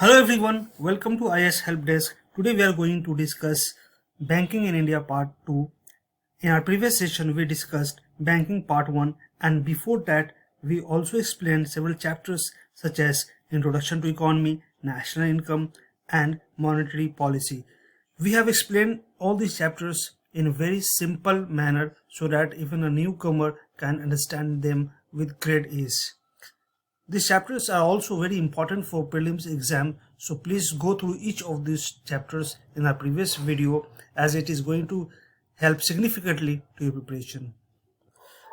Hello everyone, welcome to IS Help Desk. Today we are going to discuss Banking in India Part 2. In our previous session we discussed Banking Part 1 and before that we also explained several chapters such as Introduction to Economy, National Income and Monetary Policy. We have explained all these chapters in a very simple manner so that even a newcomer can understand them with great ease. These chapters are also very important for prelims exam, so please go through each of these chapters in our previous video as it is going to help significantly to your preparation.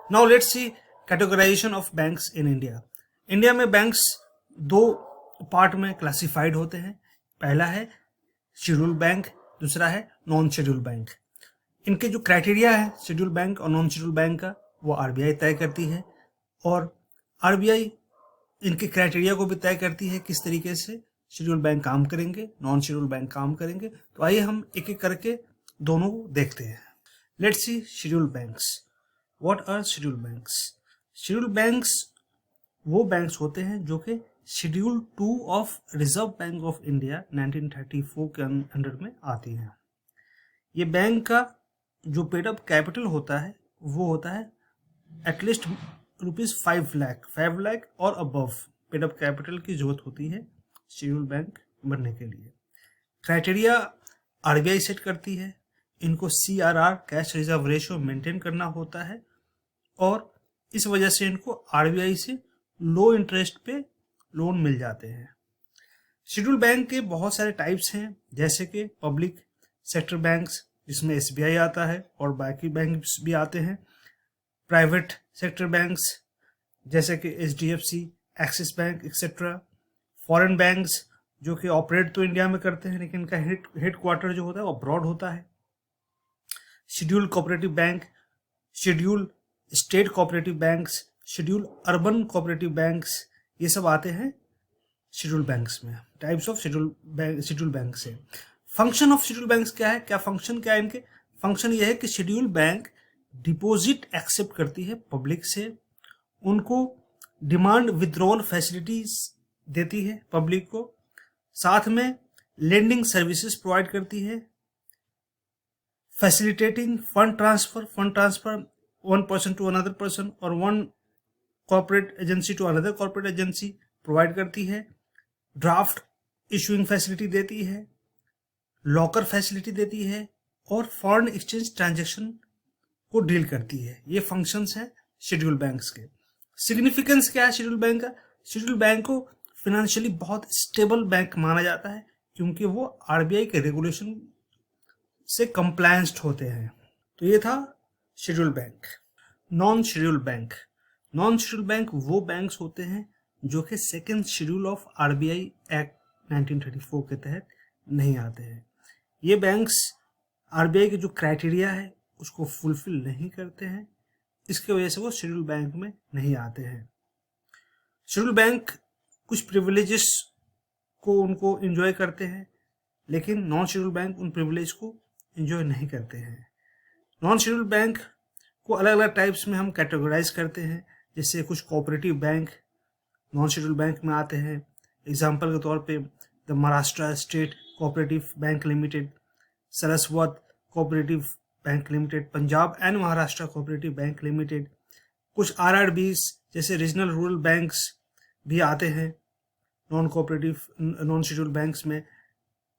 Now let's see categorization of banks in India. India में banks दो part में classified होते हैं. पहला है schedule bank, दूसरा है non schedule bank. इनके जो क्राइटेरिया है शेड्यूल बैंक और नॉन शेड्यूल बैंक का वो आरबीआई तय करती है और आरबीआई इनके क्राइटेरिया को भी तय करती है किस तरीके से शेड्यूल बैंक काम करेंगे, नॉन शेड्यूल बैंक काम करेंगे. तो आइए हम एक एक करके दोनों को देखते हैं. Let's see schedule banks. What are schedule banks? Schedule banks वो बैंक्स होते हैं जो कि schedule 2 of reserve bank of India 1934 के अंडर में आती हैं. ये बैंक का जो पेड अप कैपिटल होता है वो होता है एटलीस्ट ₹5 लाख और अबव पेड अप कैपिटल की जरूरत होती है शेड्यूल बैंक बनने के लिए. क्राइटेरिया आरबीआई सेट करती है. इनको CRR cash reserve ratio maintain करना होता है और इस वजह से इनको आरबीआई से लो इंटरेस्ट पे लोन मिल जाते हैं. शेड्यूल बैंक के बहुत सारे टाइप्स हैं जैसे कि पब्लिक सेक्टर बैंक्स जिसमें एसबीआई आता है और बाकी बैंक्स भी आते हैं. प्राइवेट सेक्टर बैंक्स जैसे कि HDFC, axis bank etcetera. Foreign banks जो कि ऑपरेट तो इंडिया में करते हैं लेकिन इनका हेड क्वार्टर जो होता है वो अब्रॉड होता है. Schedule cooperative bank, schedule state cooperative banks, schedule urban cooperative banks, ये सब आते हैं शेड्यूल बैंक्स में. टाइप्स ऑफ शेड्यूल बैंक से. फंक्शन ऑफ शेड्यूल बैंक्स क्या है, क्या फंक्शन क्या है इनके? फंक्शन ये है कि शेड्यूल बैंक डिपॉजिट एक्सेप्ट करती है पब्लिक से, उनको डिमांड विथड्रॉल फैसिलिटीज देती है पब्लिक को, साथ में लेंडिंग सर्विसेज प्रोवाइड करती है, facilitating fund transfer one person to another person और one corporate agency to another corporate agency provide करती है, ड्राफ्ट इशूइंग फैसिलिटी देती है, लॉकर फैसिलिटी देती है और फॉरेन एक्सचेंज ट्रांजैक्शन को डील करती है. ये फंक्शंस हैं शेड्यूल बैंक्स के. सिग्निफिकेंस क्या है शेड्यूल बैंक का? शेड्यूल बैंक को फिनेंशियली बहुत स्टेबल बैंक माना जाता है क्योंकि वो आरबीआई के रेगुलेशन से कंप्लायंस्ड होते हैं. तो ये था schedule bank. Non schedule bank. Non schedule bank वो बैंक्स होते हैं जो कि second schedule of RBI act 1934 के तहत नहीं आते हैं. ये बैंक्स आरबीआई के जो क्राइटेरिया है उसको फुलफिल नहीं करते हैं, इसके वजह से वो शेड्यूल बैंक में नहीं आते हैं. शेड्यूल बैंक कुछ प्रिविलेजेस को उनको एंजॉय करते हैं लेकिन नॉन शेड्यूल बैंक उन प्रिविलेज को एंजॉय नहीं करते हैं. नॉन शेड्यूल बैंक को अलग अलग टाइप्स में हम कैटेगराइज करते हैं. जैसे कुछ cooperative bank non schedule bank में आते हैं. एग्जाम्पल के तौर पे the Maharashtra state cooperative bank limited, Saraswat cooperative bank limited, Punjab and Maharashtra cooperative bank limited. कुछ आरआरबीज जैसे रीजनल रूरल बैंक्स भी आते हैं नॉन शेड्यूल बैंक्स में.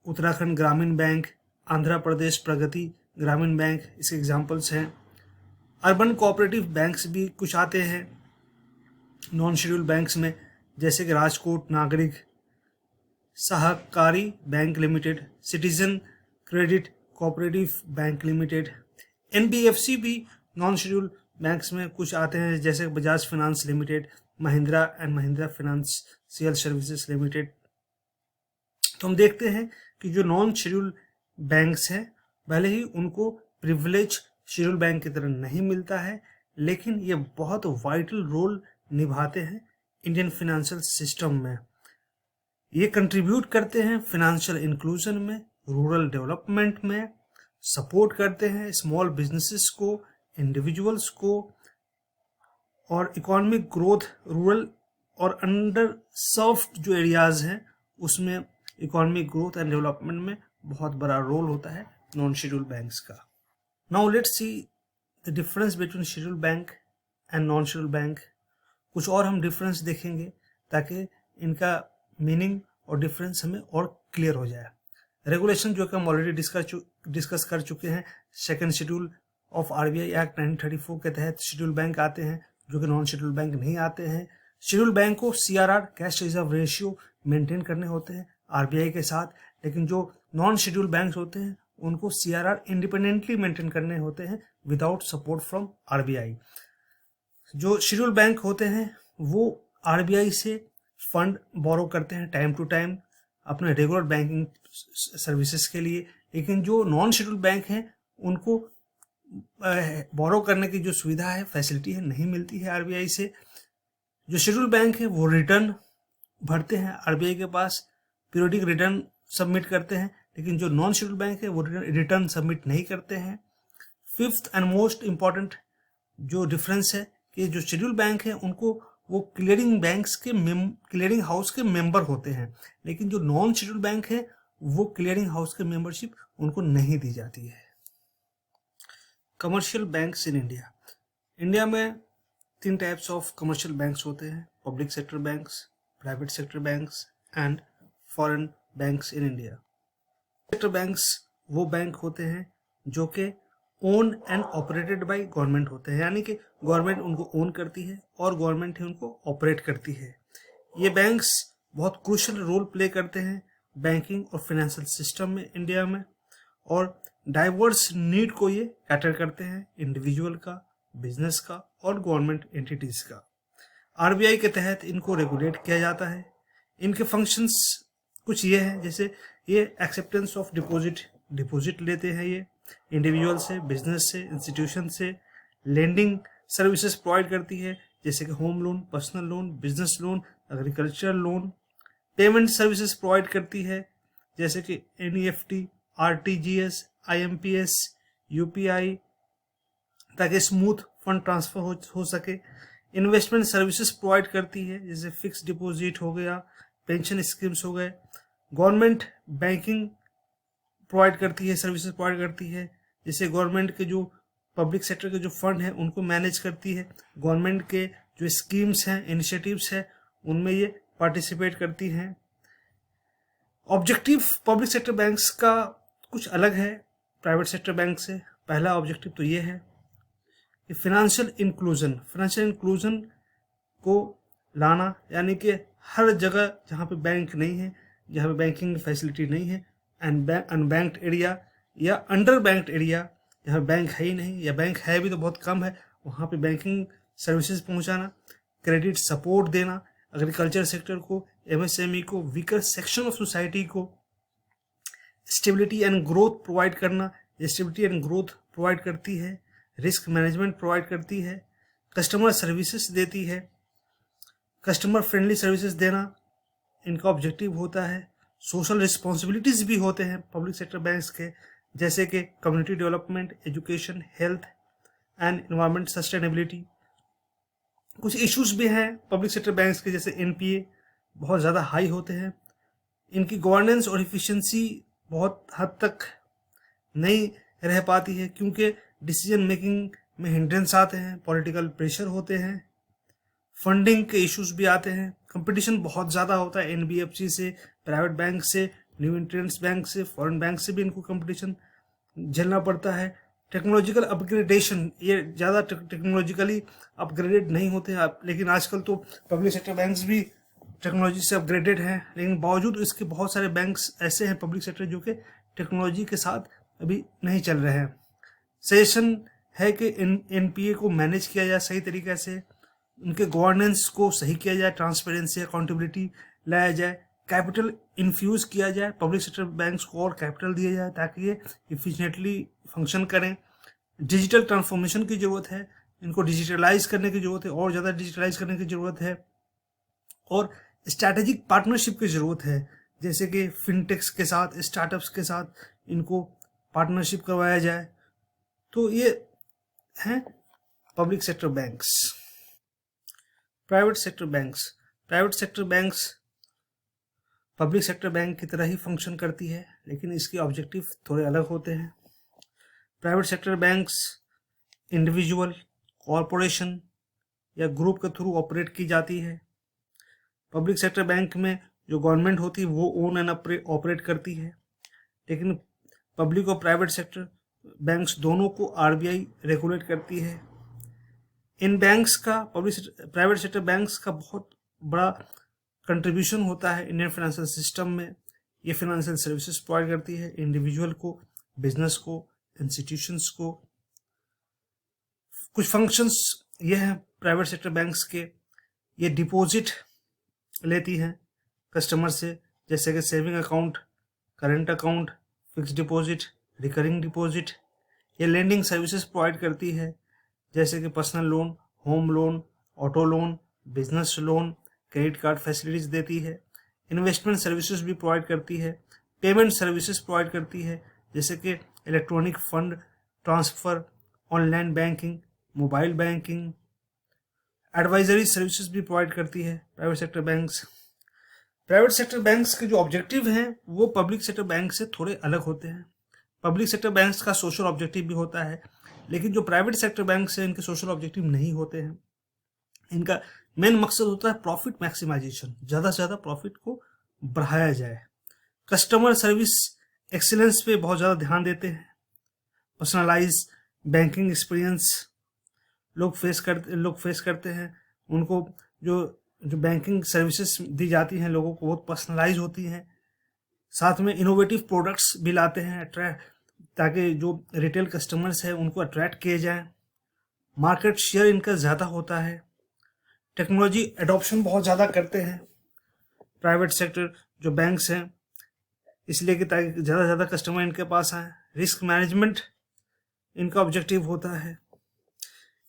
उत्तराखंड ग्रामीण बैंक, आंध्र प्रदेश प्रगति ग्रामीण बैंक इसके एग्जांपल्स हैं. अर्बन कोऑपरेटिव बैंक्स भी कुछ आते हैं नॉन शेड्यूल बैंक्स में जैसे कि राजकोट नागरिक सहकारी bank limited, citizen credit cooperative bank limited. NBFC भी नॉन शेड्यूल बैंक्स में कुछ आते हैं जैसे Bajaj finance limited, Mahindra and Mahindra financial services limited. तो हम देखते हैं कि जो नॉन शेड्यूल बैंक्स हैं भले ही उनको प्रिविलेज शेड्यूल बैंक की तरह नहीं मिलता है लेकिन ये बहुत वाइटल रोल निभाते हैं इंडियन फाइनेंशियल सिस्टम में. ये कंट्रीब्यूट करते हैं फाइनेंशियल इंक्लूजन में, रूरल डेवलपमेंट में, सपोर्ट करते हैं स्मॉल बिजनेसेस को, इंडिविजुअल्स को और इकोनॉमिक ग्रोथ रूरल और अंडर सर्व्ड जो एरियाज हैं उसमें इकोनॉमिक ग्रोथ एंड डेवलपमेंट में बहुत बड़ा रोल होता है नॉन शेड्यूल बैंक्स का। Now let's see the difference between schedule bank and non schedule bank. कुछ और हम डिफरेंस देखेंगे ताकि इनका मीनिंग और डिफरेंस हमें और क्लियर हो जाए। रेगुलेशन जो कि हम ऑलरेडी डिस्कस कर चुके हैं, second schedule of RBI act 1934 के तहत शेड्यूल बैंक आते हैं जो कि नॉन शेड्यूल बैंक नहीं आते हैं। शेड्यूल बैंक को CRR cash reserve ratio maintain करने होते हैं आरबीआई के साथ, लेकिन जो नॉन शेड्यूल बैंक होते हैं उनको सीआरआर इंडिपेंडेंटली मेंटेन करने होते हैं विदाउट सपोर्ट फ्रॉम आरबीआई। जो शेड्यूल बैंक होते हैं वो आरबीआई से फंड बोरो करते हैं टाइम टू टाइम अपने रेगुलर बैंकिंग सर्विसेज के लिए, लेकिन जो नॉन शेड्यूल बैंक हैं उनको बोरो करने की जो सुविधा है, फैसिलिटी है, नहीं मिलती है आरबीआई से। जो शेड्यूल बैंक है वो रिटर्न भरते हैं आरबीआई के पास, पीरियोडिक रिटर्न सबमिट करते हैं, लेकिन जो नॉन शेड्यूल बैंक है वो रिटर्न सबमिट नहीं करते हैं। फिफ्थ एंड मोस्ट इम्पॉर्टेंट जो डिफरेंस है कि जो शेड्यूल बैंक है उनको वो क्लियरिंग हाउस के मेंबर होते हैं, लेकिन जो नॉन शेड्यूल बैंक है वो क्लियरिंग हाउस के मेंबरशिप उनको नहीं दी जाती है। Commercial banks in India. India में 3 टाइप्स ऑफ कमर्शियल बैंक्स होते हैं, public sector banks, private sector banks and foreign banks in India. Sector banks वो बैंक होते हैं जो कि own and operated by government होते हैं, यानी कि गवर्नमेंट उनको ओन करती है और गवर्नमेंट ही उनको ऑपरेट करती है। ये बैंक्स बहुत क्रूशियल रोल प्ले करते हैं बैंकिंग और फाइनेंशियल सिस्टम में इंडिया में, और डाइवर्स नीड को ये कैटर करते हैं, इंडिविजुअल का, बिजनेस का और गवर्नमेंट एंटिटीज का। आरबीआई के तहत इनको रेगुलेट किया जाता है। इनके फंक्शंस कुछ ये हैं, जैसे ये एक्सेप्टेंस ऑफ डिपॉजिट लेते हैं ये इंडिविजुअल से, बिजनेस से, इंस्टीट्यूशन से। लेंडिंग सर्विसेज प्रोवाइड करती है जैसे कि home loan, personal loan, business loan, agriculture loan. Payment services provide करती है जैसे कि एनईएफटी, आरटीजीएस, आईएमपीएस, यूपीआई, ताकि स्मूथ फंड ट्रांसफर हो सके। इन्वेस्टमेंट सर्विसेज प्रोवाइड करती है जैसे फिक्स डिपॉजिट हो गया, पेंशन स्कीम्स हो गए। गवर्नमेंट बैंकिंग प्रोवाइड करती है, सर्विसेज प्रोवाइड करती है, जैसे गवर्नमेंट के जो पब्लिक सेक्टर के जो फंड है उनको मैनेज करती है। गवर्नमेंट के जो स्कीम्स हैं, इनिशिएटिव्स हैं, उनमें ये पार्टिसिपेट करती हैं। ऑब्जेक्टिव पब्लिक सेक्टर बैंक्स का कुछ अलग है प्राइवेट सेक्टर बैंक से। पहला ऑब्जेक्टिव तो ये है कि फाइनेंशियल इंक्लूजन को लाना, यानी कि हर जगह जहाँ पे बैंक नहीं है, जहाँ पे बैंकिंग फैसिलिटी नहीं है, अनबैंक्ड एरिया या अंडर बैंक्ड एरिया जहाँ बैंक है ही नहीं या बैंक है भी तो बहुत कम है, वहाँ पे बैंकिंग सर्विसेज पहुँचाना, क्रेडिट सपोर्ट देना, एग्रीकल्चर सेक्टर को, एमएसएमई को, वीकर सेक्शन ऑफ सोसाइटी को स्टेबिलिटी एंड ग्रोथ प्रोवाइड करना, स्टेबिलिटी एंड ग्रोथ प्रोवाइड करती है। रिस्क मैनेजमेंट प्रोवाइड करती है, कस्टमर सर्विसेज देती है, कस्टमर फ्रेंडली सर्विसेज देना इनका ऑब्जेक्टिव होता है। सोशल रिस्पॉन्सिबिलिटीज भी होते हैं पब्लिक सेक्टर बैंक्स के, जैसे कि community development, education, health and environment sustainability. कुछ इश्यूज भी हैं पब्लिक सेक्टर बैंक्स के, जैसे एनपीए बहुत ज़्यादा हाई होते हैं, इनकी गवर्नेंस और इफिशिएंसी बहुत हद तक नहीं रह पाती है क्योंकि डिसीजन मेकिंग में हिंड्रेंस आते हैं, पॉलिटिकल प्रेशर होते हैं, फंडिंग के इश्यूज भी आते हैं, कंपटीशन बहुत ज़्यादा होता है एनबीएफसी से, प्राइवेट बैंक से, न्यू एंट्रेंट्स बैंक से, फॉरेन बैंक से भी इनको कंपटीशन झेलना पड़ता है। टेक्नोलॉजिकल अपग्रेडेशन, ये ज़्यादा टेक्नोलॉजिकली अपग्रेडेड नहीं होते हैं, लेकिन आजकल तो पब्लिक सेक्टर बैंक्स भी टेक्नोलॉजी से अपग्रेडेड हैं, लेकिन बावजूद इसके बहुत सारे बैंक्स ऐसे हैं पब्लिक सेक्टर जो कि टेक्नोलॉजी के साथ अभी नहीं चल रहे हैं। सजेशन है कि एनपीए को मैनेज किया जाए सही तरीके से, उनके गवर्नेंस को सही किया जाए, ट्रांसपेरेंसी, अकाउंटेबिलिटी लाया जाए, कैपिटल इन्फ्यूज किया जाए, पब्लिक सेक्टर बैंक्स को और कैपिटल दिया जाए ताकि ये इफिशिएंटली फंक्शन करें। डिजिटल ट्रांसफॉर्मेशन की ज़रूरत है, इनको डिजिटलाइज करने की ज़रूरत है, और ज़्यादा डिजिटलाइज करने की ज़रूरत है, और स्ट्रैटेजिक पार्टनरशिप की ज़रूरत है, जैसे कि फिनटेक्स के साथ, स्टार्टअप्स के साथ इनको पार्टनरशिप करवाया जाए। तो ये हैं public sector banks. Private sector banks public sector bank की तरह ही फंक्शन करती है, लेकिन इसके ऑब्जेक्टिव थोड़े अलग होते हैं। Private sector banks individual, corporation या ग्रुप के थ्रू ऑपरेट की जाती है। पब्लिक सेक्टर बैंक में जो गवर्नमेंट होती है वो ओन एंड ऑपरेट करती है, लेकिन पब्लिक और प्राइवेट सेक्टर बैंक्स दोनों को आरबीआई रेगुलेट करती है। इन बैंक्स का प्राइवेट सेक्टर बैंक्स का बहुत बड़ा कंट्रीब्यूशन होता है इंडियन फाइनेंशियल सिस्टम में। ये फाइनेंशियल सर्विसेज प्रोवाइड करती है इंडिविजुअल को, बिजनेस को, इंस्टीट्यूशंस को। कुछ फंक्शंस ये हैं प्राइवेट सेक्टर बैंक्स के। ये डिपॉजिट लेती हैं कस्टमर से, जैसे कि saving account, current account, fixed deposit, recurring deposit. ये लेंडिंग सर्विसेज प्रोवाइड करती है, जैसे कि personal loan, home loan, auto loan, business loan, credit card facilities देती है। इन्वेस्टमेंट सर्विसेज भी प्रोवाइड करती है। पेमेंट सर्विसेज प्रोवाइड करती है, जैसे कि electronic fund transfer, online banking, mobile banking. Advisory services भी प्रोवाइड करती है private sector banks. Private sector banks के जो ऑब्जेक्टिव हैं वो पब्लिक सेक्टर बैंक से थोड़े अलग होते हैं। पब्लिक सेक्टर बैंक्स का सोशल ऑब्जेक्टिव भी होता है, लेकिन जो प्राइवेट सेक्टर बैंक है इनके सोशल ऑब्जेक्टिव नहीं होते हैं। इनका मेन मकसद होता है प्रॉफिट मैक्सिमाइजेशन, ज़्यादा से ज़्यादा प्रॉफिट को बढ़ाया जाए। कस्टमर सर्विस एक्सीलेंस पे बहुत ज़्यादा ध्यान देते हैं। पर्सनलाइज बैंकिंग एक्सपीरियंस लोग फेस करते हैं। उनको जो बैंकिंग सर्विसेज दी जाती हैं लोगों को बहुत पर्सनलाइज होती हैं। साथ में इनोवेटिव प्रोडक्ट्स भी लाते हैं ताकि जो रिटेल कस्टमर्स हैं उनको अट्रैक्ट किए जाएं। मार्केट शेयर इनका ज़्यादा होता है। टेक्नोलॉजी एडॉप्शन बहुत ज़्यादा करते हैं प्राइवेट सेक्टर जो बैंक्स हैं, इसलिए कि ताकि ज़्यादा से ज़्यादा कस्टमर इनके पास आए। रिस्क मैनेजमेंट इनका ऑब्जेक्टिव होता है।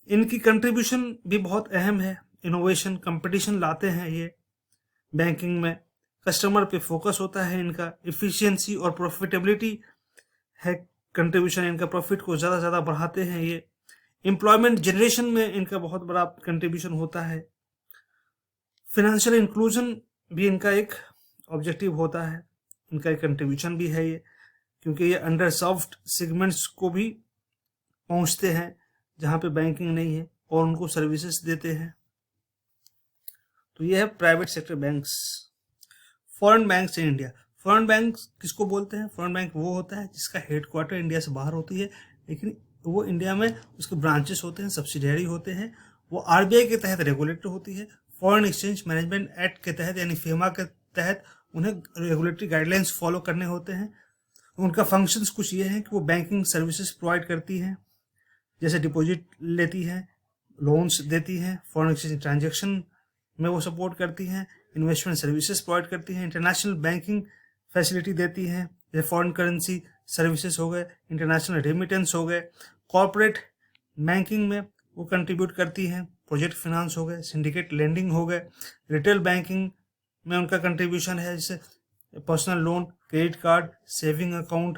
इनकी कंट्रीब्यूशन भी बहुत अहम है। इनोवेशन, कंपटीशन लाते हैं ये बैंकिंग में। कस्टमर पे फोकस होता है इनका। इफ़िशियंसी और प्रॉफिटेबिलिटी है कंट्रीब्यूशन इनका, प्रॉफिट को ज़्यादा से ज़्यादा बढ़ाते हैं ये। एम्प्लॉयमेंट जनरेशन में इनका बहुत बड़ा कंट्रीब्यूशन होता है। फिनेंशियल इंक्लूजन भी इनका एक ऑब्जेक्टिव होता है, इनका एक कंट्रीब्यूशन भी है ये, क्योंकि ये अंडर सर्व्ड सेगमेंट्स को भी पहुंचते हैं जहां पे बैंकिंग नहीं है और उनको सर्विसेज देते हैं। तो ये है private sector banks. Foreign banks in India. Foreign bank किसको बोलते हैं? फॉरेन बैंक वो होता है जिसका हेडक्वार्टर इंडिया से बाहर होती है, लेकिन वो इंडिया में उसके ब्रांचेस होते हैं, सब्सिडियरी होते हैं। वो आरबीआई के तहत रेगुलेटर होती है। फॉरेन एक्सचेंज मैनेजमेंट एक्ट के तहत यानी फेमा के तहत उन्हें रेगुलेटरी गाइडलाइंस फॉलो करने होते हैं। उनका फंक्शंस कुछ ये हैं कि वो बैंकिंग सर्विसेज प्रोवाइड करती हैं, जैसे डिपॉजिट लेती हैं, लोन्स देती हैं, फॉरेन एक्सचेंज ट्रांजेक्शन में वो सपोर्ट करती हैं, इन्वेस्टमेंट सर्विसेज प्रोवाइड करती हैं, इंटरनेशनल बैंकिंग फैसिलिटी देती हैं, जैसे फॉरेन करेंसी सर्विसेज हो गए, इंटरनेशनल रेमिटेंस हो गए। कॉर्पोरेट बैंकिंग में वो कंट्रीब्यूट करती हैं, प्रोजेक्ट फिनांस हो गए, सिंडिकेट लेंडिंग हो गए। रिटेल बैंकिंग में उनका कंट्रीब्यूशन है, जैसे personal loan, credit card, saving account,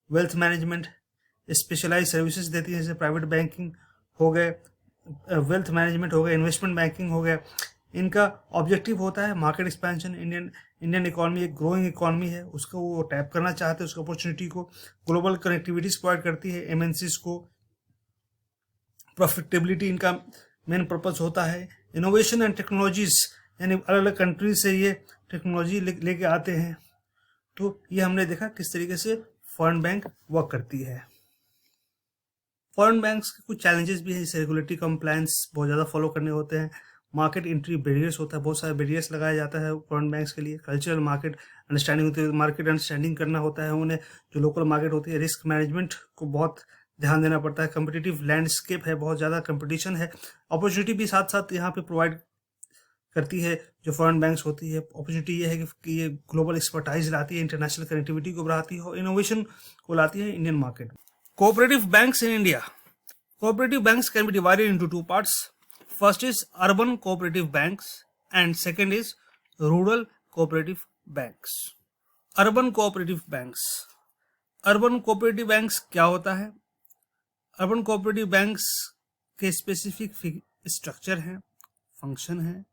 wealth management. Specialise services देती हैं, जैसे प्राइवेट बैंकिंग हो गए, वेल्थ मैनेजमेंट हो गए, इन्वेस्टमेंट बैंकिंग हो गया। इनका ऑब्जेक्टिव होता है मार्केट एक्सपेंशन। इंडियन इकॉनमी एक ग्रोइंग इकॉनमी है, उसको वो टैप करना चाहते हैं, उसको अपॉर्चुनिटी को। ग्लोबल कनेक्टिविटीज प्रोवाइड करती है एमएनसीज को। प्रॉफिटेबिलिटी इनका मेन पर्पस होता है। इनोवेशन एंड टेक्नोलॉजीज, यानी अलग अलग कंट्री से ये टेक्नोलॉजी लेके आते हैं। तो ये हमने देखा किस तरीके से फॉरेन बैंक वर्क करती है। फॉरेन बैंक्स के कुछ चैलेंजेस भी हैं, जैसे रेगुलेटरी कंप्लायंस बहुत ज़्यादा फॉलो करने होते हैं। मार्केट एंट्री बैरियर्स होता है, बहुत सारे बैरियर्स लगाया जाता है फॉरेन बैंक्स के लिए। कल्चरल मार्केट अंडरस्टैंडिंग होती है, मार्केट अंडरस्टैंडिंग करना होता है उन्हें, जो लोकल मार्केट होती है। रिस्क मैनेजमेंट को बहुत ध्यान देना पड़ता है। कम्पिटिटिव लैंडस्केप है, बहुत ज़्यादा कंपटीशन है। अपॉर्चुनिटी भी साथ साथ यहाँ पे प्रोवाइड करती है जो फॉरेन बैंक्स होती है। अपॉर्चुनिटी ये है कि ये ग्लोबल एक्सपर्टाइज लाती है, इंटरनेशनल कनेक्टिविटी को बढ़ाती है और इनोवेशन को लाती है Indian market. Cooperative banks in India. Cooperative banks can be divided into two parts. First is urban cooperative banks and second is rural cooperative banks. Urban cooperative banks. Urban cooperative banks क्या होता है? Urban cooperative banks के specific structure हैं, function हैं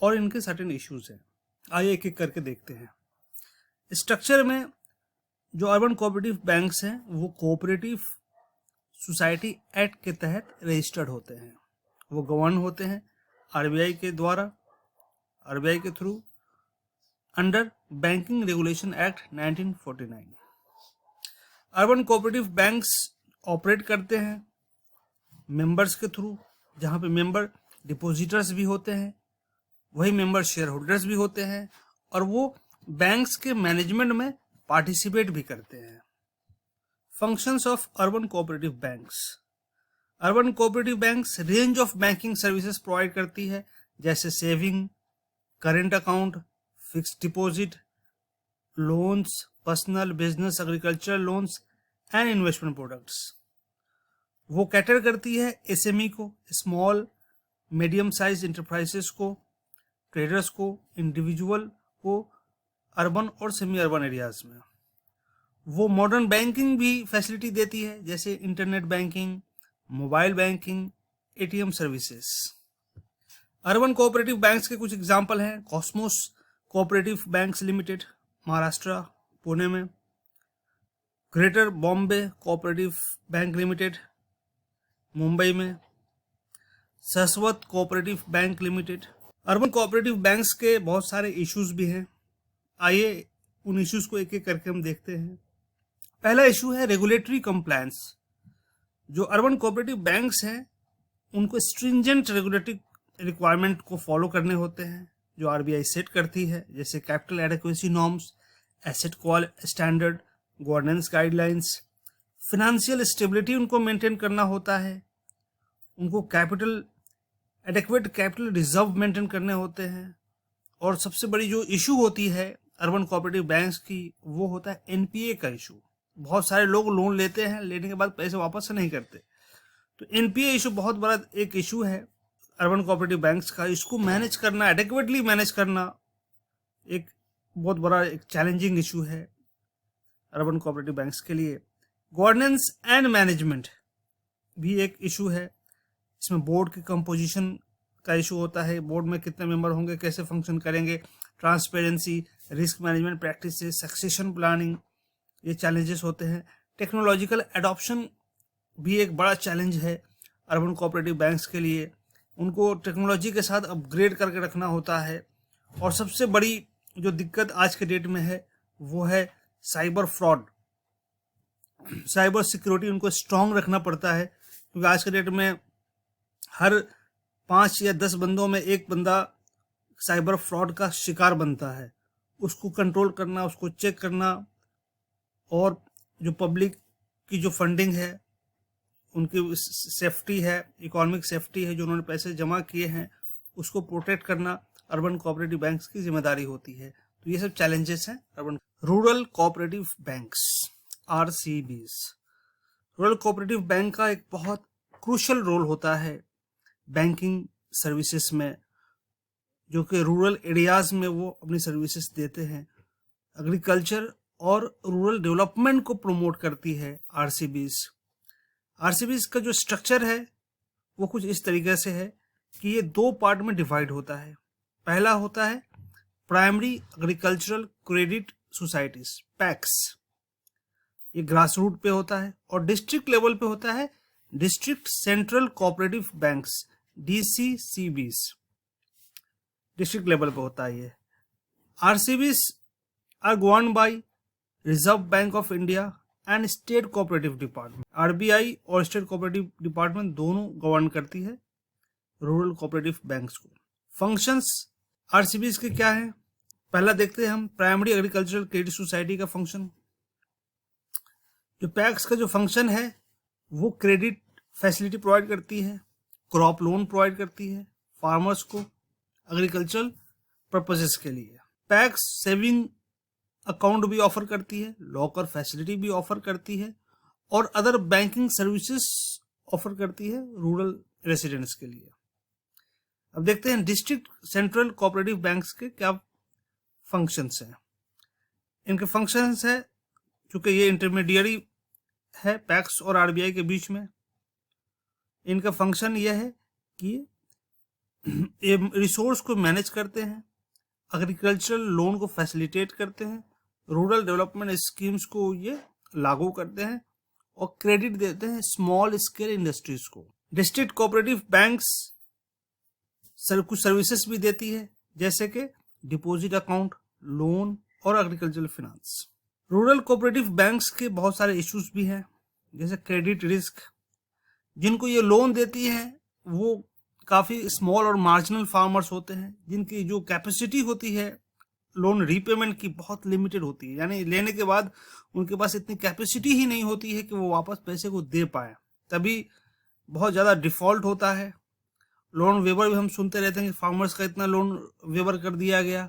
और इनके certain issues हैं। आइए एक एक करके देखते हैं। स्ट्रक्चर में जो अर्बन कोऑपरेटिव बैंक्स हैं वो कोऑपरेटिव सोसाइटी एक्ट के तहत रजिस्टर्ड होते हैं, वो गवर्न होते हैं आरबीआई के द्वारा, आरबीआई के through, under banking regulation act 1949। Urban cooperative banks operate करते हैं मेंबर्स के थ्रू, जहां पे मेंबर डिपॉजिटर्स भी होते हैं, वही मेंबर शेयर होल्डर्स भी होते हैं, और वो बैंक्स के मैनेजमेंट में पार्टिसिपेट भी करते हैं। Functions of urban cooperative banks. Urban cooperative banks range of banking services provide करती है, जैसे saving, current account, fixed deposit, loans, personal, business, agriculture loans and investment products. वो कैटर करती है एसएमई को, स्मॉल मीडियम साइज इंटरप्राइजेस को, traders को, individual को, अर्बन और सेमी अर्बन एरियाज में। वो मॉडर्न बैंकिंग भी फैसिलिटी देती है, जैसे internet banking, mobile banking, ATM services. Urban cooperative banks के कुछ एग्जांपल हैं। Cosmos cooperative banks limited, Maharashtra, Pune में। Greater Bombay cooperative bank limited, Mumbai में। Saraswat cooperative bank limited. Urban cooperative banks के बहुत सारे इश्यूज भी हैं, आइए उन इश्यूज को एक एक करके हम देखते हैं। पहला इशू है रेगुलेटरी कंप्लायंस। जो अर्बन कोऑपरेटिव बैंक्स हैं उनको स्ट्रिंजेंट रेगुलेटरी रिक्वायरमेंट को फॉलो करने होते हैं, जो आरबीआई सेट करती है, जैसे capital adequacy norms, asset quality standard, governance guidelines. Financial stability उनको मेंटेन करना होता है, उनको capital adequate capital reserve maintain करने होते हैं। और सबसे बड़ी जो इशू होती है अर्बन कोऑपरेटिव बैंक्स की, वो होता है एनपीए का इशू। बहुत सारे लोग लोन लेते हैं, लेने के बाद पैसे वापस नहीं करते, तो एनपीए इशू बहुत बड़ा एक इशू है अर्बन कोऑपरेटिव बैंक्स का। इसको मैनेज करना, एडेक्वेटली मैनेज करना एक बहुत बड़ा एक चैलेंजिंग इशू है अर्बन कोऑपरेटिव बैंक्स के लिए। गवर्नेंस एंड मैनेजमेंट भी एक इशू है, इसमें बोर्ड की कंपोजिशन का इशू होता है, बोर्ड में कितने मेंबर होंगे, कैसे फंक्शन करेंगे, transparency, risk management practices, succession planning, ये चैलेंजेस होते हैं। टेक्नोलॉजिकल एडॉप्शन भी एक बड़ा चैलेंज है अर्बन कोऑपरेटिव बैंक्स के लिए, उनको टेक्नोलॉजी के साथ अपग्रेड करके रखना होता है। और सबसे बड़ी जो दिक्कत आज के डेट में है वो है साइबर फ्रॉड। साइबर सिक्योरिटी उनको स्ट्रांग रखना पड़ता है, क्योंकि आज के डेट में हर 5 या 10 बंदों में एक बंदा साइबर फ्रॉड का शिकार बनता है। उसको कंट्रोल करना, उसको चेक करना, और जो पब्लिक की जो फंडिंग है, उनकी सेफ्टी है, इकोनॉमिक सेफ्टी है, जो उन्होंने पैसे जमा किए हैं, उसको प्रोटेक्ट करना अर्बन कोऑपरेटिव बैंक्स की जिम्मेदारी होती है। तो ये सब चैलेंजेस हैं urban. Rural cooperative banks, RCBs. Rural cooperative bank का एक बहुत क्रूशियल रोल होता है बैंकिंग सर्विसेज में, जो कि रूरल एरियाज में वो अपनी सर्विसेज देते हैं। एग्रीकल्चर और रूरल डेवलपमेंट को प्रमोट करती है आरसीबीज। आरसीबीज का जो स्ट्रक्चर है वो कुछ इस तरीके से है कि ये 2 पार्ट में डिवाइड होता है। पहला होता है primary agricultural credit societies, PACS, ये ग्रास रूट पे होता है। और डिस्ट्रिक्ट लेवल पे होता है district central cooperative banks, DCCBs, district level पे होता है ये। RCBs are govern by Reserve bank of India and state cooperative department. RBI और स्टेट कोऑपरेटिव डिपार्टमेंट दोनों गवर्न करती है रूरल कोऑपरेटिव बैंक्स को। फंक्शंस आरसीबीज के क्या हैं, पहला देखते हैं हम प्राइमरी एग्रीकल्चरल क्रेडिट सोसाइटी का फंक्शन। जो पैक्स का जो फंक्शन है वो क्रेडिट फैसिलिटी प्रोवाइड करती है, क्रॉप लोन प्रोवाइड करती है फार्मर्स को एग्रीकल्चरल पर्पसेस के लिए। पैक्स सेविंग अकाउंट भी ऑफर करती है, लॉकर फैसिलिटी भी ऑफर करती है, और अदर बैंकिंग सर्विसेज ऑफर करती है रूरल रेसिडेंट्स के लिए। अब देखते हैं डिस्ट्रिक्ट सेंट्रल कोऑपरेटिव बैंक्स के क्या फंक्शंस हैं। इनके फंक्शंस है, चूंकि ये इंटरमीडियरी है पैक्स और आरबीआई के बीच में, इनका फंक्शन यह है कि ये रिसोर्स को मैनेज करते हैं, एग्रीकल्चरल लोन को फैसिलिटेट करते हैं, रूरल डेवलपमेंट स्कीम्स को ये लागू करते हैं और क्रेडिट देते हैं स्मॉल स्केल इंडस्ट्रीज को। डिस्ट्रिक्ट कोऑपरेटिव बैंक्स कुछ सर्विसेज भी देती है, जैसे कि डिपॉजिट अकाउंट, लोन और agricultural finance. Rural cooperative banks के बहुत सारे इश्यूज भी हैं, जैसे क्रेडिट रिस्क। जिनको ये लोन देती है वो काफ़ी स्मॉल और मार्जिनल फार्मर्स होते हैं, जिनकी जो कैपेसिटी होती है लोन रीपेमेंट की बहुत लिमिटेड होती है, यानी लेने के बाद उनके पास इतनी कैपेसिटी ही नहीं होती है कि वो वापस पैसे को दे पाए, तभी बहुत ज़्यादा डिफ़ॉल्ट होता है। लोन वेवर भी हम सुनते रहते हैं कि फार्मर्स का इतना लोन वेवर कर दिया गया,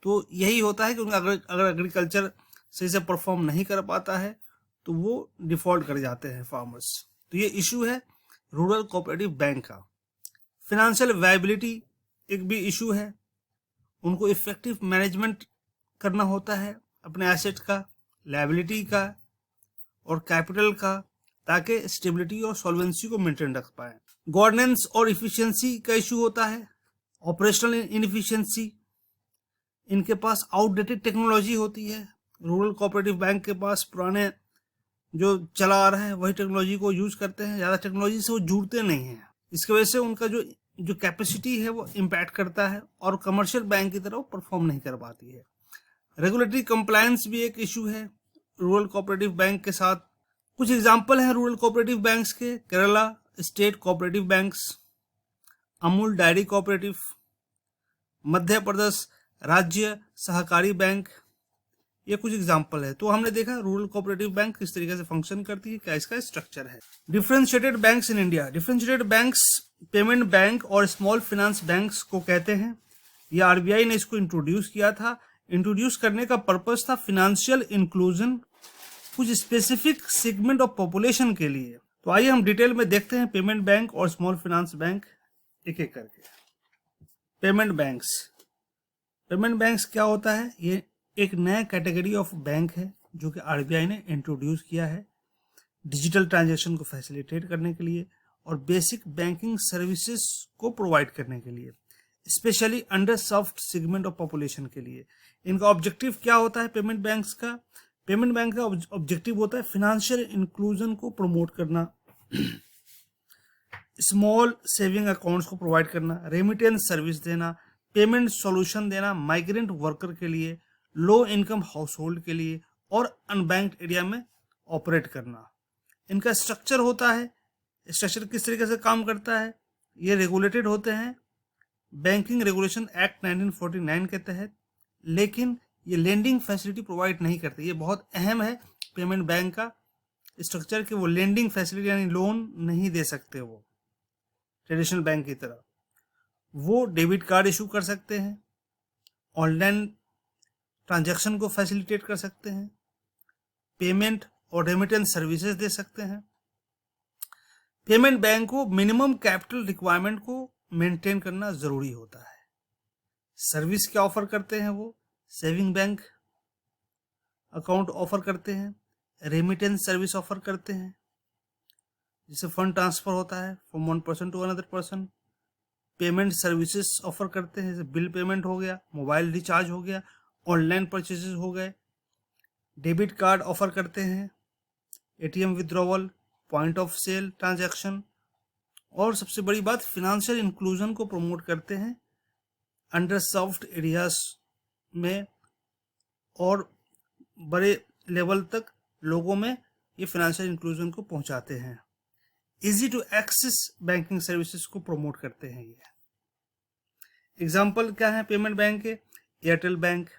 तो यही होता है कि उनका अगर एग्रीकल्चर सही से परफॉर्म नहीं कर पाता है तो वो डिफ़ॉल्ट कर जाते हैं फार्मर्स। तो ये इशू है रूरल कोऑपरेटिव बैंक का। फिनेंशियल वायबिलिटी एक भी इशू है, उनको इफेक्टिव मैनेजमेंट करना होता है अपने एसेट का, लायबिलिटी का और कैपिटल का, ताकि स्टेबिलिटी और सॉल्वेंसी को मेंटेन रख पाए। गवर्नेंस और इफिशिएंसी का इशू होता है, ऑपरेशनल इनएफिशिएंसी, इनके पास आउटडेटेड टेक्नोलॉजी होती है। रूरल कोऑपरेटिव बैंक के पास पुराने जो चला आ रहा है वही टेक्नोलॉजी को यूज करते हैं, ज़्यादा टेक्नोलॉजी से वो जुड़ते नहीं हैं। इसकी वजह से उनका जो कैपेसिटी है वो इम्पैक्ट करता है और कमर्शियल बैंक की तरह परफॉर्म नहीं कर पाती है। रेगुलेटरी कंप्लायंस भी एक इशू है रूरल कोऑपरेटिव बैंक के साथ। कुछ एग्जांपल हैं रूरल कोऑपरेटिव बैंक्स के: Kerala state cooperative banks, Amul dairy cooperative, Madhya Pradesh Rajya Sahakari bank, ये कुछ एग्जांपल है। तो हमने देखा रूरल कोऑपरेटिव बैंक किस तरीके से फंक्शन करती है, क्या इसका स्ट्रक्चर है। Differentiated banks in India. Differentiated banks payment bank और स्मॉल फाइनेंस बैंक्स को कहते हैं। ये आरबीआई ने इसको इंट्रोड्यूस किया था। इंट्रोड्यूस करने का पर्पस था फिनेंशियल इंक्लूजन कुछ स्पेसिफिक सेगमेंट ऑफ पॉपुलेशन के लिए। तो आइए हम डिटेल में देखते हैं पेमेंट बैंक और स्मॉल फाइनेंस बैंक एक एक करके। पेमेंट बैंक्स क्या होता है? ये एक नया कैटेगरी ऑफ बैंक है जो कि आरबीआई ने इंट्रोड्यूस किया है डिजिटल ट्रांजैक्शन को फैसिलिटेट करने के लिए और बेसिक बैंकिंग सर्विसेज को प्रोवाइड करने के लिए, specially under served segment of population के लिए। इनका ऑब्जेक्टिव क्या होता है पेमेंट बैंक्स का? पेमेंट बैंक का ऑब्जेक्टिव होता है फिनेंशियल इंक्लूजन को प्रमोट करना, स्मॉल सेविंग अकाउंट्स को प्रोवाइड करना, रेमिटेंस सर्विस देना, पेमेंट सॉल्यूशन देना माइग्रेंट वर्कर के लिए, लो इनकम हाउस होल्ड के लिए और अनबैंक्ड एरिया में ऑपरेट करना। इनका स्ट्रक्चर होता है, स्ट्रक्चर किस तरीके से काम करता है? ये रेगुलेटेड होते हैं बैंकिंग रेगुलेशन एक्ट 1949 के तहत, लेकिन ये लेंडिंग फैसिलिटी प्रोवाइड नहीं करते। ये बहुत अहम है पेमेंट बैंक का स्ट्रक्चर कि वो लेंडिंग फैसिलिटी यानी लोन नहीं दे सकते वो ट्रेडिशनल बैंक की तरह। वो डेबिट कार्ड इशू कर सकते हैं, ऑनलाइन ट्रांजैक्शन को फैसिलिटेट कर सकते हैं, पेमेंट और रेमिटेंस सर्विसेज दे सकते हैं। पेमेंट बैंक को मिनिमम कैपिटल रिक्वायरमेंट को मेंटेन करना जरूरी होता है। सर्विस क्या ऑफर करते हैं? वो सेविंग बैंक अकाउंट ऑफर करते हैं, रेमिटेंस सर्विस ऑफर करते हैं जिससे फंड ट्रांसफर होता है from one person to another person, payment services offer करते हैं जैसे बिल पेमेंट हो गया, मोबाइल रिचार्ज हो गया, ऑनलाइन परचेजेस हो गए, डेबिट कार्ड ऑफर करते हैं, ATM withdrawal, point of sale transaction और सबसे बड़ी बात फिनेंशियल इंक्लूजन को प्रमोट करते हैं अंडर सर्व्ड एरियाज में और बड़े लेवल तक लोगों में ये फिनेंशियल इंक्लूजन को पहुंचाते हैं। Easy to access banking services को प्रमोट करते हैं ये। एग्जाम्पल क्या है पेमेंट बैंक के? एयरटेल बैंक,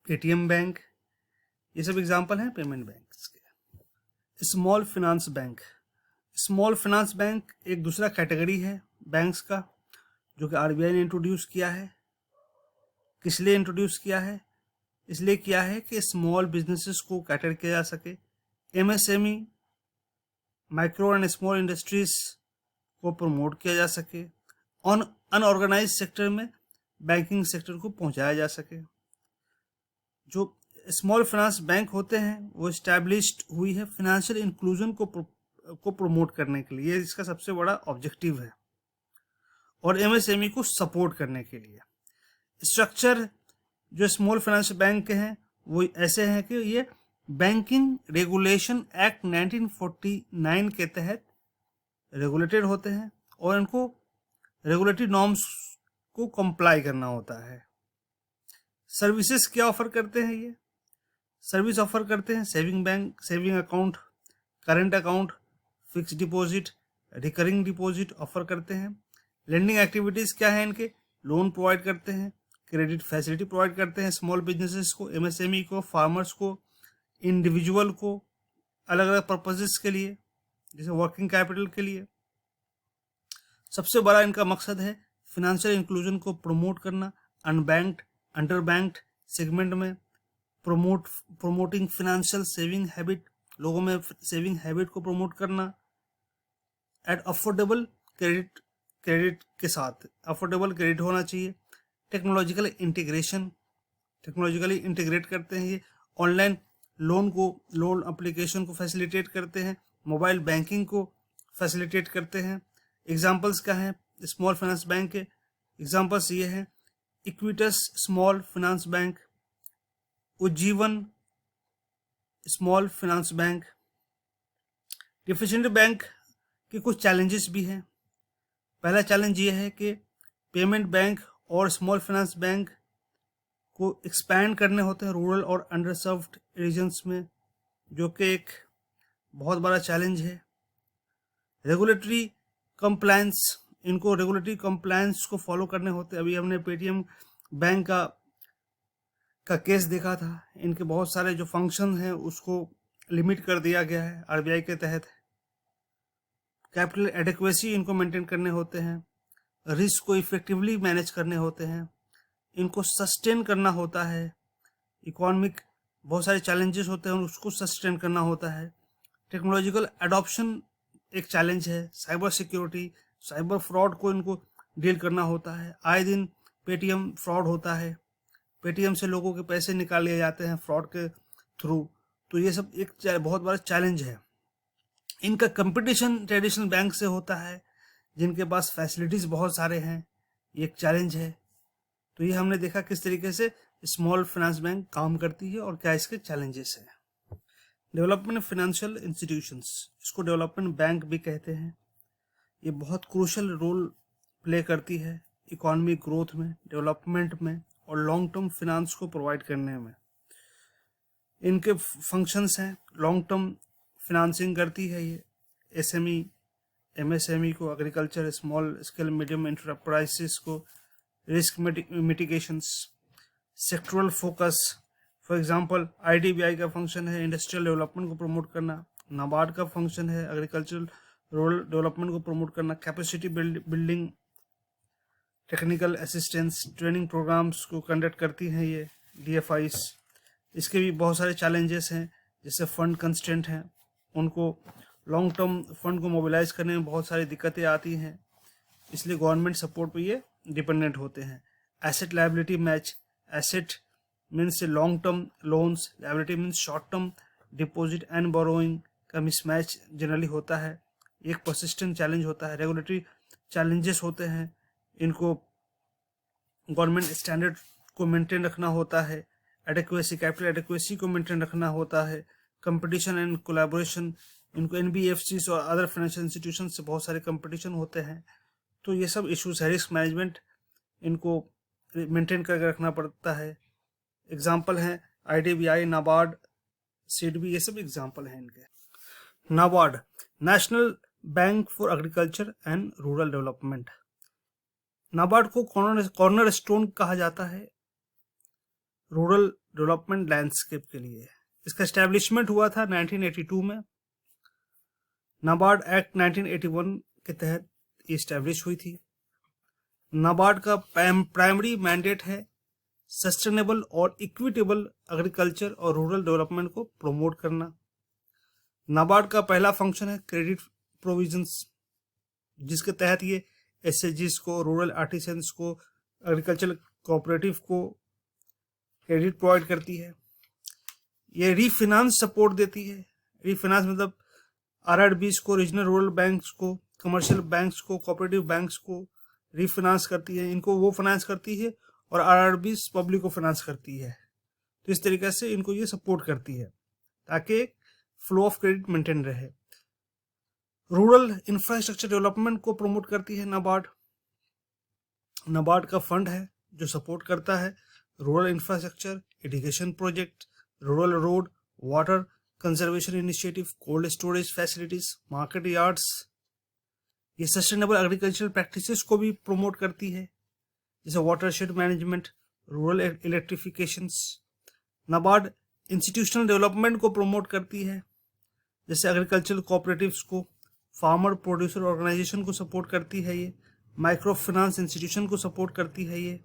पेटीएम बैंक, ये सब एग्जाम्पल हैं पेमेंट बैंक के। Small finance bank. Small finance bank एक दूसरा कैटेगरी है बैंक्स का जो कि आरबीआई ने इंट्रोड्यूस किया है। किस लिए इंट्रोड्यूस किया है? इसलिए किया है कि स्मॉल बिजनेसेस को कैटर किया जा सके, MSME micro and small industries को प्रमोट किया जा सके, अनऑर्गेनाइज सेक्टर में बैंकिंग सेक्टर को पहुंचाया जा सके। जो स्मॉल फाइनेंस बैंक होते हैं वो इस्टेब्लिश्ड हुई है फिनेंशियल इंक्लूजन को प्रमोट करने के लिए, इसका सबसे बड़ा ऑब्जेक्टिव है, और एमएसएमई को सपोर्ट करने के लिए। स्ट्रक्चर जो स्मॉल फाइनेंस बैंक के हैं वो ऐसे हैं कि ये बैंकिंग रेगुलेशन एक्ट 1949 के तहत रेगुलेटेड होते हैं और इनको रेगुलेटरी नॉर्म्स को कंप्लाई करना होता है। सर्विसेज क्या ऑफर करते हैं? ये सर्विस ऑफर करते हैं saving bank, saving account, current account, fix deposit, recurring deposit offer करते हैं। लेंडिंग एक्टिविटीज क्या है इनके? लोन प्रोवाइड करते हैं, क्रेडिट फैसिलिटी प्रोवाइड करते हैं स्मॉल बिजनेसेस को, एमएसएमई को, फार्मर्स को, इंडिविजुअल को, अलग अलग पर्पजेस के लिए, जैसे वर्किंग कैपिटल के लिए। सबसे बड़ा इनका मकसद है फिनेंशियल इंक्लूजन को प्रमोट करना, अनबैंक्ड, अंडर बैंक्ड सेगमेंट में प्रोमोटिंग फाइनेंशियल सेविंग हैबिट, लोगों में सेविंग हैबिट को प्रमोट करना, एट अफोर्डेबल क्रेडिट के साथ अफोर्डेबल क्रेडिट होना चाहिए। टेक्नोलॉजिकल इंटीग्रेशन, टेक्नोलॉजिकली इंटीग्रेट करते हैं ये। ऑनलाइन लोन एप्लीकेशन को फैसिलिटेट करते हैं, मोबाइल बैंकिंग को फैसिलिटेट करते हैं। एग्जांपल्स क्या हैं स्मॉल फाइनेंस बैंक के? एग्जांपल्स ये हैं Equitas small finance bank, Ujjivan small finance bank. Deficient bank के कुछ चैलेंजेस भी हैं। पहला चैलेंज ये है कि पेमेंट बैंक और स्मॉल फाइनेंस बैंक को एक्सपैंड करने होते हैं रूरल और अंडरसर्व्ड रीजन्स में, जो कि एक बहुत बड़ा चैलेंज है। रेगुलेटरी कंप्लायंस, इनको रेगुलेटरी कंप्लायंस को फॉलो करने होते हैं। अभी हमने पेटीएम बैंक का केस देखा था। इनके बहुत सारे जो फंक्शन हैं उसको लिमिट कर दिया गया है आरबीआई के तहत। कैपिटल एडिक्वेसी इनको मेंटेन करने होते हैं, रिस्क को इफेक्टिवली मैनेज करने होते हैं, इनको सस्टेन करना होता है। इकोनॉमिक बहुत सारे चैलेंजेस होते हैं, उसको सस्टेन करना होता है। टेक्नोलॉजिकल एडॉप्शन एक चैलेंज है। साइबर सिक्योरिटी, साइबर फ्रॉड को इनको डील करना होता है। आए दिन पेटीएम फ्रॉड होता है, पेटीएम से लोगों के पैसे निकाल लिए जाते हैं फ्रॉड के थ्रू, तो ये सब एक बहुत बड़ा चैलेंज है। इनका कंपटीशन ट्रेडिशनल बैंक से होता है जिनके पास फैसिलिटीज बहुत सारे हैं, ये एक चैलेंज है। तो ये हमने देखा किस तरीके से स्मॉल फाइनेंस बैंक काम करती है और क्या इसके चैलेंजेस हैं। डेवलपमेंट फाइनेंशियल इंस्टीट्यूशंस, इसको डेवलपमेंट बैंक भी कहते हैं। ये बहुत क्रूशल रोल प्ले करती है इकोनॉमिक ग्रोथ में, डेवलपमेंट में और लॉन्ग टर्म फाइनेंस को प्रोवाइड करने में। इनके फंक्शंस हैं, लॉन्ग टर्म फाइनेंसिंग करती है ये एसएमई, एमएसएमई को, agriculture, small scale medium enterprises को, risk mitigations, sectoral focus. For example IDBI का फंक्शन है इंडस्ट्रियल डेवलपमेंट को प्रमोट करना, नाबार्ड का फंक्शन है एग्रीकल्चरल रूरल डेवलपमेंट को प्रमोट करना, capacity building, technical assistance, training programmes को कंडक्ट करती हैं ये डीएफआईस। इसके भी बहुत सारे चैलेंजेस हैं, जैसे फंड कंस्ट्रेंट हैं, उनको लॉन्ग टर्म फंड को मोबिलाइज करने में बहुत सारी दिक्कतें आती हैं, इसलिए गवर्नमेंट सपोर्ट पे ये डिपेंडेंट होते हैं। Asset liability match, asset means long term loans, liability means short term deposit and borrowing का मिसमैच जनरली होता है, एक परसिस्टेंट चैलेंज होता है। रेगुलेटरी चैलेंजेस होते हैं, इनको गवर्नमेंट स्टैंडर्ड को मेंटेन रखना होता है, एडिक्वेसी, कैपिटल एडिक्वेसी को मेंटेन रखना होता है, कंपटीशन एंड कोलैबोरेशन, इनको एनबीएफसीज और अदर फाइनेंशियल इंस्टीट्यूशन से बहुत सारे कंपटीशन होते हैं, तो ये सब इश्यूज है। रिस्क मैनेजमेंट इनको मेंटेन करके रखना पड़ता है। एग्जाम्पल हैं आईडीबीआई, नाबार्ड, सीडबी, ये सब एग्जाम्पल हैं इनके। NABARD, national bank for agriculture and rural development. NABARD को कॉर्नर स्टोन कहा जाता है रूरल डेवलपमेंट लैंडस्केप के लिए। इसका एस्टेब्लिशमेंट हुआ था 1982 में। नाबार्ड एक्ट 1981 के तहत इस्टेब्लिश हुई थी। नाबार्ड का प्राइमरी मैंडेट है सस्टेनेबल और इक्विटेबल एग्रीकल्चर और रूरल डेवलपमेंट को प्रमोट करना। नाबार्ड का पहला फंक्शन है क्रेडिट प्रोविजंस, जिसके तहत ये एसएचजीज को, रूरल आर्टिसंस को, एग्रीकल्चर कोऑपरेटिव को क्रेडिट प्रोवाइड करती है। ये रीफिनांस सपोर्ट देती है। रीफिनांस मतलब आरआरबीज को, रीजनल रूरल बैंक्स को, कमर्शियल बैंक्स को, कोऑपरेटिव बैंक्स को रीफिनांस करती है। इनको वो फाइनेंस करती है और आरआरबीज पब्लिक को फाइनेंस करती है। तो इस तरीके से इनको ये सपोर्ट करती है ताकि फ्लो ऑफ क्रेडिट मेंटेन रहे। रूरल इंफ्रास्ट्रक्चर डेवलपमेंट को प्रमोट करती है नाबार्ड। नाबार्ड का फंड है जो सपोर्ट करता है rural infrastructure, irrigation project, rural road, water conservation initiative, cold storage facilities, market yards. ये सस्टेनेबल एग्रीकल्चरल प्रैक्टिसेस को भी प्रमोट करती है जैसे watershed management, rural electrifications. NABARD institutional development को प्रमोट करती है जैसे एग्रीकल्चरल कोऑपरेटिव्स को, फार्मर प्रोड्यूसर ऑर्गेनाइजेशन को सपोर्ट करती है ये, माइक्रो फाइनेंस इंस्टीट्यूशन को सपोर्ट करती है ये।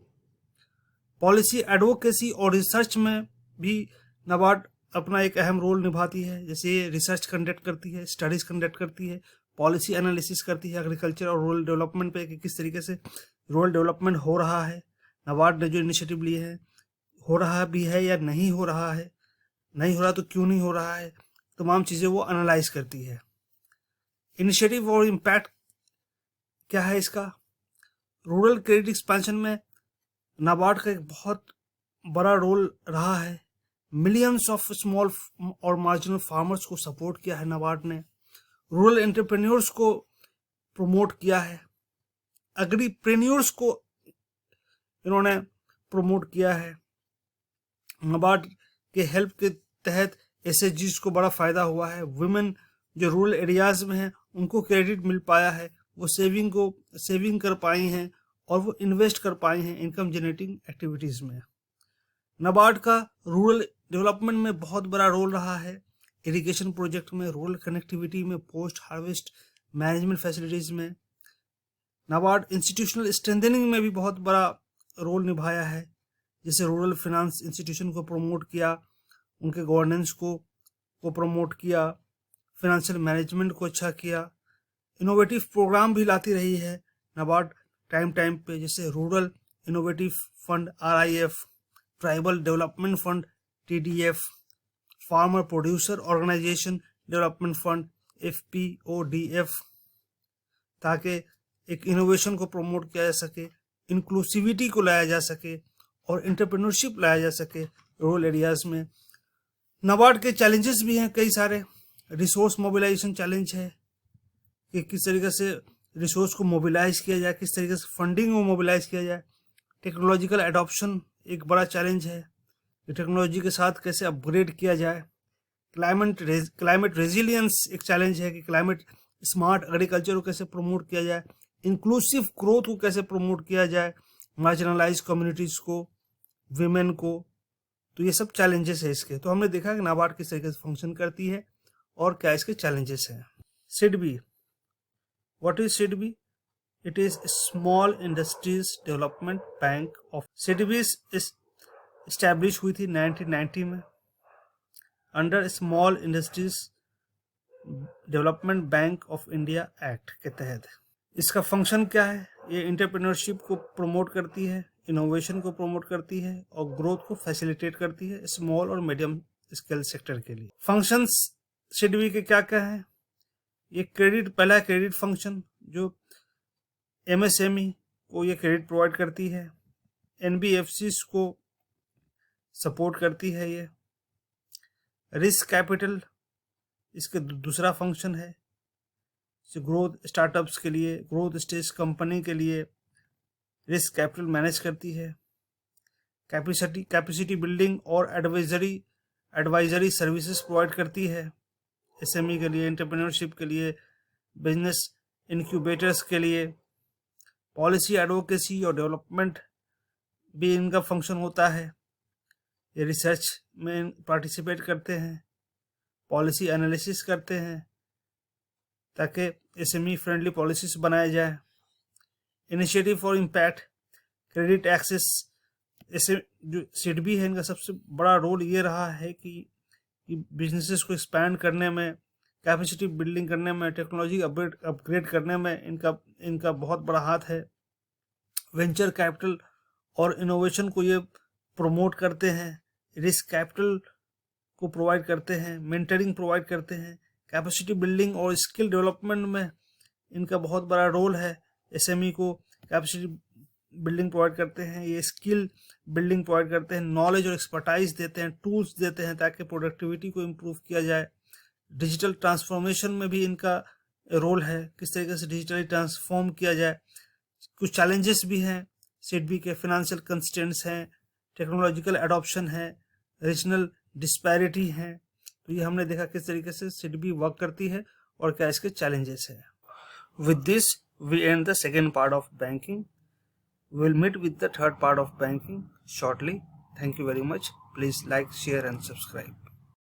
पॉलिसी एडवोकेसी और रिसर्च में भी नाबार्ड अपना एक अहम रोल निभाती है, जैसे ये रिसर्च कंडक्ट करती है, स्टडीज कंडक्ट करती है, पॉलिसी एनालिसिस करती है एग्रीकल्चर और रूरल डेवलपमेंट पे कि किस तरीके से रूरल डेवलपमेंट हो रहा है, नाबार्ड ने जो इनिशिएटिव लिए हैं हो रहा भी है या नहीं हो रहा है, नहीं हो रहा तो क्यों नहीं हो रहा है, तमाम चीज़ें वो एनालाइज करती है। इनिशिएटिव और इम्पैक्ट क्या है इसका? रूरल क्रेडिट एक्सपेंशन में नाबार्ड का एक बहुत बड़ा रोल रहा है। मिलियंस ऑफ स्मॉल और मार्जिनल फार्मर्स को सपोर्ट किया है नाबार्ड ने, रूरल एंटरप्रेन्योर्स को प्रमोट किया है, एग्रीप्रेन्योर्स को इन्होंने प्रमोट किया है। नाबार्ड के हेल्प के तहत एसएचजीज को बड़ा फायदा हुआ है। वुमेन जो रूरल एरियाज में हैं उनको क्रेडिट मिल पाया है, वो सेविंग कर पाई हैं और वो इन्वेस्ट कर पाई हैं इनकम जनरेटिंग एक्टिविटीज़ में। नाबार्ड का रूरल डेवलपमेंट में बहुत बड़ा रोल रहा है, इरिगेशन प्रोजेक्ट में, रूरल कनेक्टिविटी में, पोस्ट हार्वेस्ट मैनेजमेंट फैसिलिटीज़ में। नाबार्ड इंस्टीट्यूशनल स्ट्रेंथनिंग में भी बहुत बड़ा रोल निभाया है, जैसे रूरल फाइनेंस इंस्टीट्यूशन को प्रमोट किया, उनके गवर्नेंस को प्रमोट किया, फाइनेंशियल मैनेजमेंट को अच्छा किया। इनोवेटिव प्रोग्राम भी लाती रही है नाबार्ड टाइम पे, जैसे rural innovative fund RIF, tribal development fund TDF, farmer producer organisation development fund FPODF, ताकि एक इनोवेशन को प्रमोट किया जा सके, इंक्लूसिविटी को लाया जा सके और एंटरप्रेन्योरशिप लाया जा सके रूरल एरियाज में। नाबार्ड के चैलेंजेस भी हैं कई सारे। रिसोर्स मोबिलाइजेशन चैलेंज है कि किस तरीके से रिसोर्स को मोबिलाइज किया जाए, किस तरीके से फंडिंग को मोबिलाइज किया जाए। टेक्नोलॉजिकल एडॉप्शन एक बड़ा चैलेंज है कि टेक्नोलॉजी के साथ कैसे अपग्रेड किया जाए। क्लाइमेट रेजिलियंस एक चैलेंज है कि क्लाइमेट स्मार्ट एग्रीकल्चर को कैसे प्रमोट किया जाए, इंक्लूसिव ग्रोथ को कैसे प्रमोट किया जाए, मार्जिनलाइज कम्युनिटीज़ को, वीमेन को। तो ये सब चैलेंजेस है इसके। तो हमने देखा कि नाबार्ड किस तरीके से फंक्शन करती है और क्या इसके चैलेंजेस हैं। SIDBI, what is SIDBI? It is Small Industries Development Bank of SIDBI is established हुई थी 1990 में under small industries development bank of India act के तहत। इसका फंक्शन क्या है? ये एंटरप्रेन्योरशिप को प्रमोट करती है, इनोवेशन को प्रमोट करती है और ग्रोथ को फैसिलिटेट करती है स्मॉल और मीडियम स्केल सेक्टर के लिए। फंक्शंस SIDBI के क्या क्या हैं? ये क्रेडिट, पहला क्रेडिट फंक्शन जो MSME को ये क्रेडिट प्रोवाइड करती है, NBFCs को सपोर्ट करती है ये। रिस्क कैपिटल इसके दूसरा फंक्शन है, ग्रोथ स्टार्टअप्स के लिए, ग्रोथ स्टेज कंपनी के लिए रिस्क कैपिटल मैनेज करती है। कैपेसिटी बिल्डिंग और एडवाइजरी सर्विसेज प्रोवाइड करती है SME के लिए, एंटरप्रेन्योरशिप के लिए, बिजनेस इनक्यूबेटर्स के लिए। पॉलिसी एडवोकेसी और डेवलपमेंट भी इनका फंक्शन होता है। ये रिसर्च में पार्टिसिपेट करते हैं, पॉलिसी एनालिसिस करते हैं ताकि SME फ्रेंडली पॉलिसीज बनाया जाए। Initiative for impact, credit access, ऐसे जो SIDBI है इनका सबसे बड़ा रोल ये रहा है कि बिजनेसेस को एक्सपैंड करने में, कैपेसिटी बिल्डिंग करने में, टेक्नोलॉजी अपग्रेड करने में इनका बहुत बड़ा हाथ है। वेंचर कैपिटल और इनोवेशन को ये प्रमोट करते हैं, रिस्क कैपिटल को प्रोवाइड करते हैं, मेंटरिंग प्रोवाइड करते हैं, कैपेसिटी बिल्डिंग और स्किल डेवलपमेंट में इनका बहुत बड़ा रोल है। SME को कैपेसिटी बिल्डिंग प्रोवाइड करते हैं, ये स्किल बिल्डिंग प्रोवाइड करते हैं, नॉलेज और एक्सपर्टाइज देते हैं, टूल्स देते हैं ताकि प्रोडक्टिविटी को इम्प्रूव किया जाए। डिजिटल ट्रांसफॉर्मेशन में भी इनका रोल है, किस तरीके से डिजिटली ट्रांसफॉर्म किया जाए। कुछ चैलेंजेस भी हैं सिडबी के, फाइनेंशियल कंस्ट्रेंट्स हैं, टेक्नोलॉजिकल एडॉप्शन है, रीजनल डिस्पैरिटी है। तो ये हमने देखा किस तरीके से सिडबी वर्क करती है और क्या इसके चैलेंजेस है। With this we end the second part of banking. We will meet with the third part of banking shortly. Thank you very much. Please like, share and subscribe.